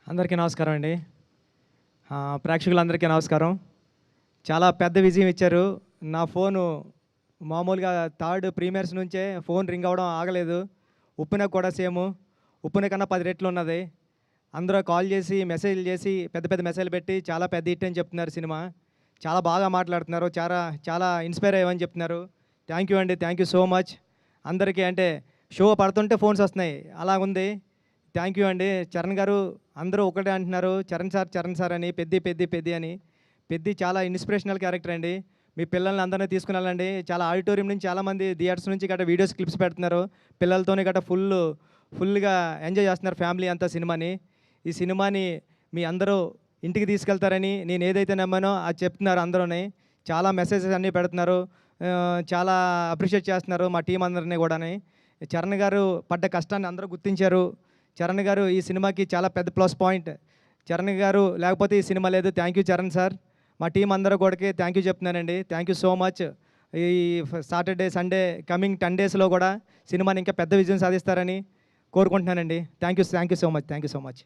అందరికీ నమస్కారం అండి. ప్రేక్షకులందరికీ నమస్కారం. చాలా పెద్ద విజయం ఇచ్చారు. నా ఫోను మామూలుగా థర్డ్ ప్రీమియర్స్ నుంచే ఫోన్ రింగ్ అవ్వడం ఆగలేదు. ఉప్పెనకు కూడా సేము. ఉప్పెన కన్నా 10 రెట్లు ఉన్నది. అందరూ కాల్ చేసి, మెసేజ్‌లు చేసి, పెద్ద పెద్ద మెసేజ్‌లు పెట్టి చాలా పెద్ద హిట్ అని చెప్తున్నారు సినిమా. చాలా బాగా మాట్లాడుతున్నారు. చాలా ఇన్‌స్పైర్ అయ్యామని చెప్తున్నారు. థ్యాంక్ యూ అండి. Thank you so much. అందరికీ అంటే షో పడుతుంటే ఫోన్స్ వస్తున్నాయి. అలాగుంది. థ్యాంక్ యూ అండి. చరణ్ గారు అందరూ ఒకటే అంటున్నారు. చరణ్ సార్ అని, పెద్ది అని. పెద్ది చాలా ఇన్స్పిరేషనల్ క్యారెక్టర్ అండి. మీ పిల్లల్ని అందరిని తీసుకుని వెళ్ళండి. చాలా ఆడిటోరియం నుంచి చాలామంది థియేటర్స్ నుంచి గట్రా వీడియోస్ క్లిప్స్ పెడుతున్నారు. పిల్లలతోని గట్రా ఫుల్‌గా ఎంజాయ్ చేస్తున్నారు ఫ్యామిలీ అంతా సినిమాని. ఈ సినిమాని మీ అందరూ ఇంటికి తీసుకెళ్తారని నేను ఏదైతే నమ్మానో అది చెప్తున్నారు అందరూని. చాలా మెసేజెస్ అన్నీ పెడుతున్నారు. చాలా అప్రిషియేట్ చేస్తున్నారు మా టీం అందరిని కూడాని. చరణ్ గారు పడ్డ కష్టాన్ని అందరూ గుర్తించారు. చరణ్ గారు ఈ సినిమాకి చాలా పెద్ద ప్లస్ పాయింట్. చరణ్ గారు లేకపోతే ఈ సినిమా లేదు. Thank you Charan sir. మా టీం అందరూ కూడాకి థ్యాంక్ యూ చెప్తున్నానండి. Thank you so much. ఈ సాటర్డే, సండే కమింగ్ 10 డేస్‌లో కూడా సినిమాని ఇంకా పెద్ద విజయం సాధిస్తారని కోరుకుంటున్నానండి. Thank you so much.